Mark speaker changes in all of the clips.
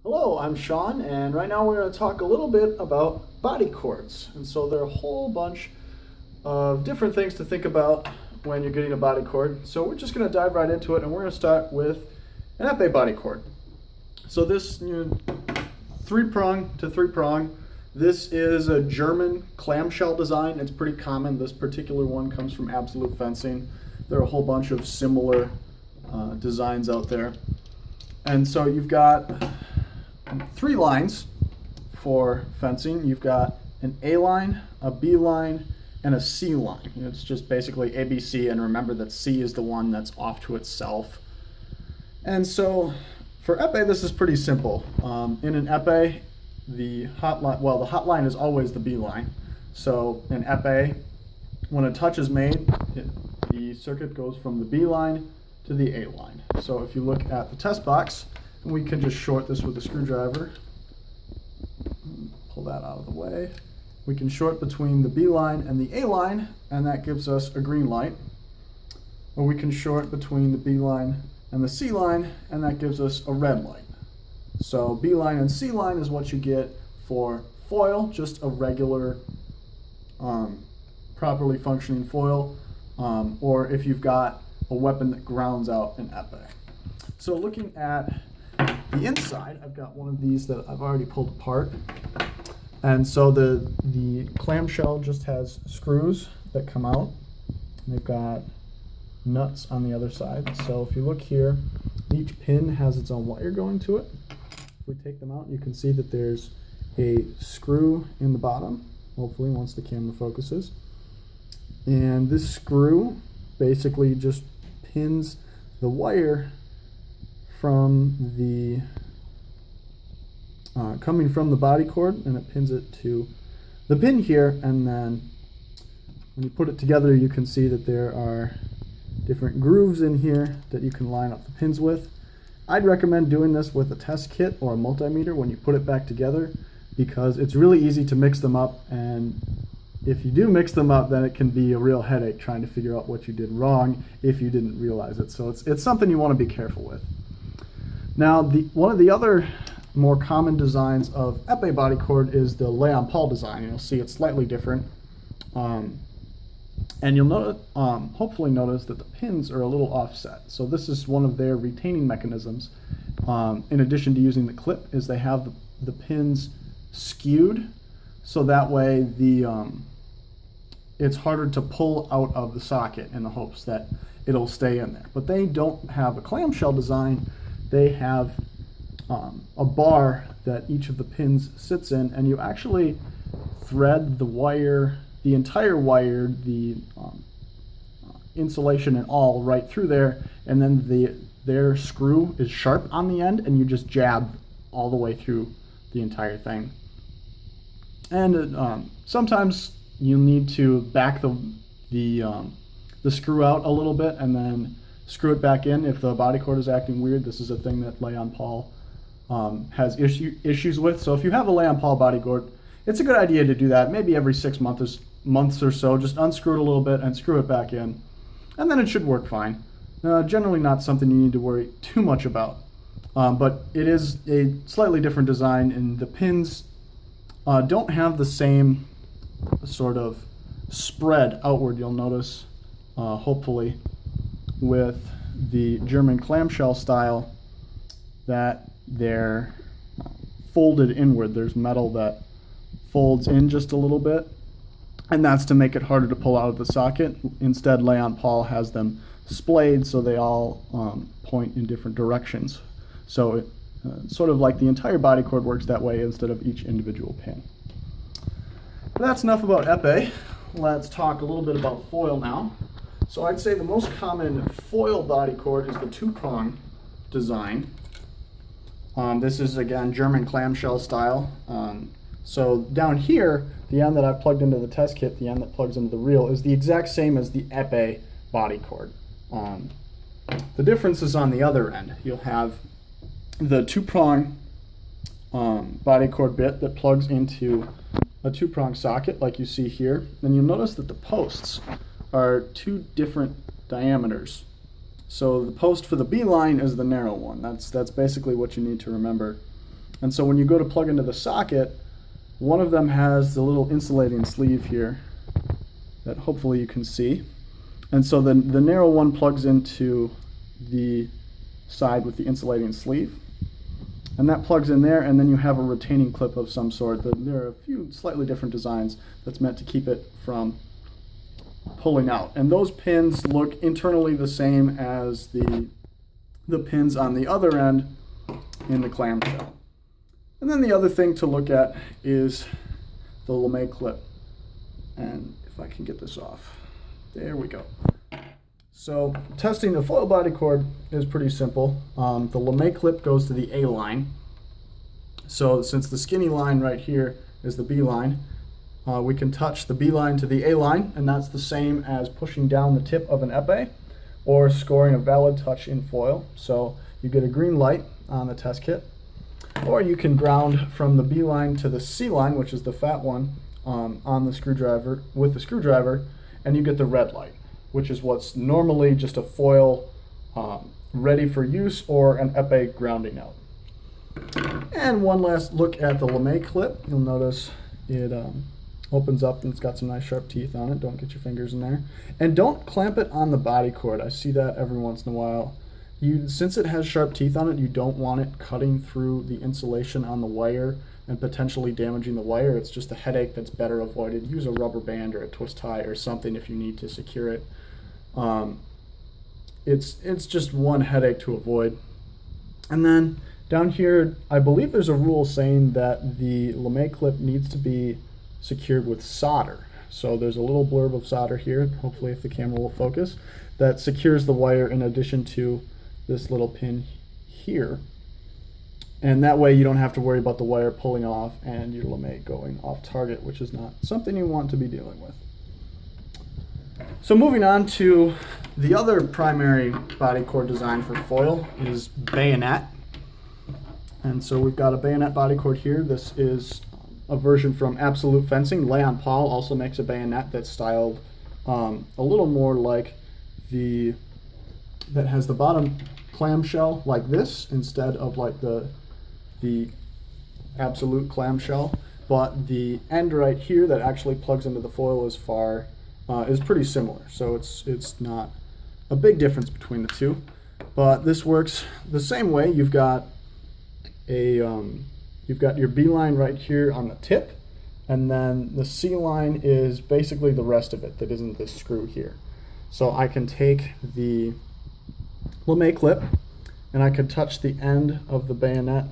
Speaker 1: Hello, I'm Sean, and right now we're going to talk a little bit about Bodycords. And so there are a whole bunch of different things to think about when you're getting a bodycord. So we're just going to dive right into it, and we're going to start with an epee bodycord. So this three prong to three prong. This is a German clamshell design. It's pretty common. This particular one comes from Absolute Fencing. There are a whole bunch of similar designs out there. And so you've got three lines for fencing. You've got an A line, a B line, and a C line. It's just basically ABC, and remember that C is the one that's off to itself. And so for epee, this is pretty simple. In an epee, the hot line is always the B line. So in epee, when a touch is made, the circuit goes from the B line to the A line. So if you look at the test box, we can just short this with a screwdriver. Pull that out of the way. We can short between the B line and the A line, and that gives us a green light. Or we can short between the B line and the C line, and that gives us a red light. So B line and C line is what you get for foil, just a regular, properly functioning foil, or if you've got a weapon that grounds out an epee. So looking at the inside, I've got one of these that I've already pulled apart. And so the clamshell just has screws that come out. They've got nuts on the other side. So if you look here, each pin has its own wire going to it. If we take them out, you can see that there's a screw in the bottom, hopefully once the camera focuses. And this screw basically just pins the wire from the coming from the bodycord, and it pins it to the pin here, and then when you put it together you can see that there are different grooves in here that you can line up the pins with. I'd recommend doing this with a test kit or a multimeter when you put it back together, because it's really easy to mix them up, and if you do mix them up, then it can be a real headache trying to figure out what you did wrong if you didn't realize it. So it's something you want to be careful with. Now, one of the other more common designs of epee bodycord is the Leon Paul design. You'll see it's slightly different. And you'll hopefully notice that the pins are a little offset. So this is one of their retaining mechanisms. In addition to using the clip, is they have the pins skewed, so that way it's harder to pull out of the socket in the hopes that it'll stay in there. But they don't have a clamshell design. They have a bar that each of the pins sits in, and you actually thread the wire, the entire wire, the insulation and all right through there, and then their screw is sharp on the end, and you just jab all the way through the entire thing. And sometimes you need to back the screw out a little bit and then screw it back in if the bodycord is acting weird. This is a thing that Leon Paul has issues with. So if you have a Leon Paul bodycord, it's a good idea to do that maybe every 6 months or so. Just unscrew it a little bit and screw it back in, and then it should work fine. Generally not something you need to worry too much about, but it is a slightly different design, and the pins don't have the same sort of spread outward, you'll notice, hopefully, with the German clamshell style, that they're folded inward. There's metal that folds in just a little bit, and that's to make it harder to pull out of the socket. Instead, Leon Paul has them splayed so they all point in different directions. So it sort of like the entire bodycord works that way instead of each individual pin. But that's enough about epee. Let's talk a little bit about foil now. So I'd say the most common foil bodycord is the two-prong design. This is, again, German clamshell style. So down here, the end that I've plugged into the test kit, the end that plugs into the reel, is the exact same as the epee bodycord. The difference is on the other end. You'll have the two-prong bodycord bit that plugs into a two-prong socket like you see here. Then you'll notice that the posts are two different diameters. So the post for the B line is the narrow one. That's basically what you need to remember. And so when you go to plug into the socket, one of them has the little insulating sleeve here that hopefully you can see. And so the narrow one plugs into the side with the insulating sleeve. And that plugs in there, and then you have a retaining clip of some sort. There are a few slightly different designs that's meant to keep it from pulling out. And those pins look internally the same as the pins on the other end in the clamshell. And then the other thing to look at is the lame clip. And if I can get this off, there we go. So testing the foil body cord is pretty simple. The lame clip goes to the A line. So since the skinny line right here is the B line, we can touch the B line to the A line, and that's the same as pushing down the tip of an epee or scoring a valid touch in foil. So you get a green light on the test kit. Or you can ground from the B line to the C line, which is the fat one, on the screwdriver with the screwdriver, and you get the red light, which is what's normally just a foil ready for use or an epee grounding out. And one last look at the lame clip. You'll notice it opens up and it's got some nice sharp teeth on it. Don't get your fingers in there. And don't clamp it on the body cord. I see that every once in a while. Since it has sharp teeth on it, you don't want it cutting through the insulation on the wire and potentially damaging the wire. It's just a headache that's better avoided. Use a rubber band or a twist tie or something if you need to secure it. It's just one headache to avoid. And then down here, I believe there's a rule saying that the lame clip needs to be secured with solder. So there's a little blurb of solder here, hopefully if the camera will focus, that secures the wire in addition to this little pin here. And that way you don't have to worry about the wire pulling off and your lame going off target, which is not something you want to be dealing with. So moving on to the other primary body cord design for foil is bayonet. And so we've got a bayonet body cord here. This is a version from Absolute Fencing. Leon Paul also makes a bayonet that's styled a little more like that has the bottom clamshell like this instead of like the Absolute clamshell, but the end right here that actually plugs into the foil is pretty similar. So it's not a big difference between the two, but this works the same way. You've got your B line right here on the tip, and then the C line is basically the rest of it that isn't this screw here. So I can take the lame clip and I can touch the end of the bayonet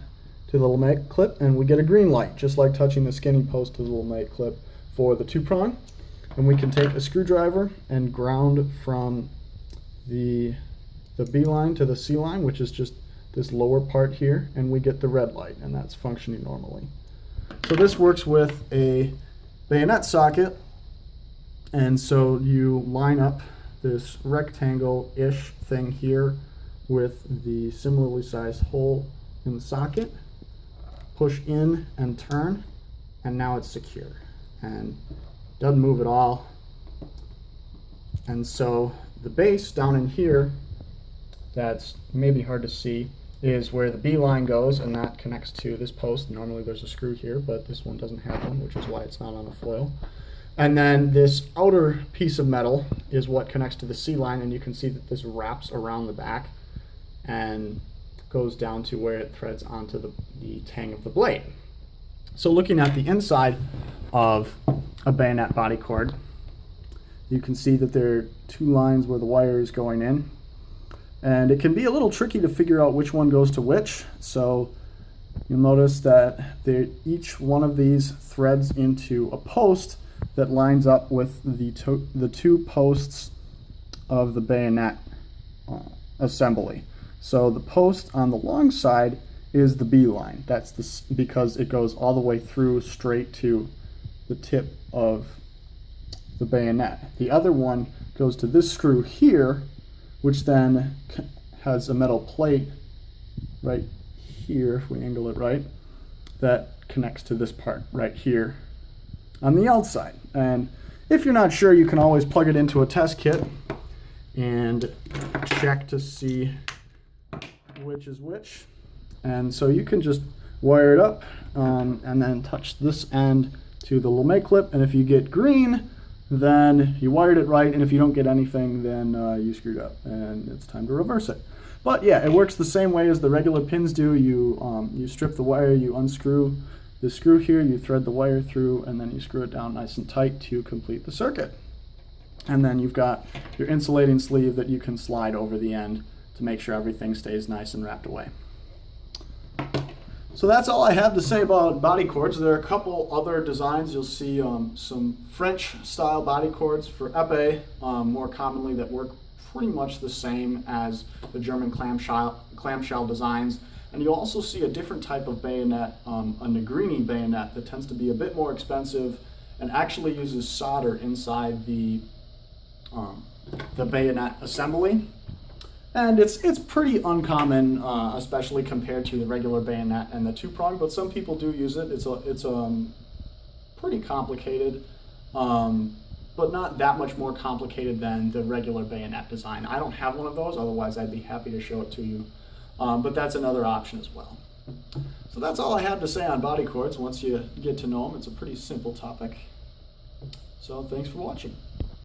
Speaker 1: to the lame clip, and we get a green light, just like touching the skinny post to the lame clip for the 2-prong. And we can take a screwdriver and ground from the B line to the C line, which is just this lower part here, and we get the red light, and that's functioning normally. So this works with a bayonet socket, and so you line up this rectangle-ish thing here with the similarly sized hole in the socket, push in and turn, and now it's secure and doesn't move at all. And so the base down in here, that's maybe hard to see, is where the B line goes, and that connects to this post. Normally there's a screw here, but this one doesn't have one, which is why it's not on a foil. And then this outer piece of metal is what connects to the C line, and you can see that this wraps around the back and goes down to where it threads onto the tang of the blade. So looking at the inside of a bayonet body cord, you can see that there are 2 lines where the wire is going in. And it can be a little tricky to figure out which one goes to which. So you'll notice that each one of these threads into a post that lines up with the 2 posts of the bayonet assembly. So the post on the long side is the B line. That's because it goes all the way through straight to the tip of the bayonet. The other one goes to this screw here, which then has a metal plate right here, if we angle it right, that connects to this part right here on the outside. And if you're not sure, you can always plug it into a test kit and check to see which is which. And so you can just wire it up, and then touch this end to the LeMay clip. And if you get green, then you wired it right, and if you don't get anything, then you screwed up, and it's time to reverse it. But yeah, it works the same way as the regular pins do. You strip the wire, you unscrew the screw here, you thread the wire through, and then you screw it down nice and tight to complete the circuit. And then you've got your insulating sleeve that you can slide over the end to make sure everything stays nice and wrapped away. So that's all I have to say about Bodycords. There are a couple other designs. You'll see some French style Bodycords for epee, more commonly, that work pretty much the same as the German clamshell designs. And you'll also see a different type of bayonet, a Negrini bayonet, that tends to be a bit more expensive and actually uses solder inside the bayonet assembly. And it's pretty uncommon, especially compared to the regular bayonet and the two-prong, but some people do use it. It's pretty complicated, but not that much more complicated than the regular bayonet design. I don't have one of those, otherwise I'd be happy to show it to you. But that's another option as well. So that's all I have to say on Bodycords. Once you get to know them, it's a pretty simple topic. So thanks for watching.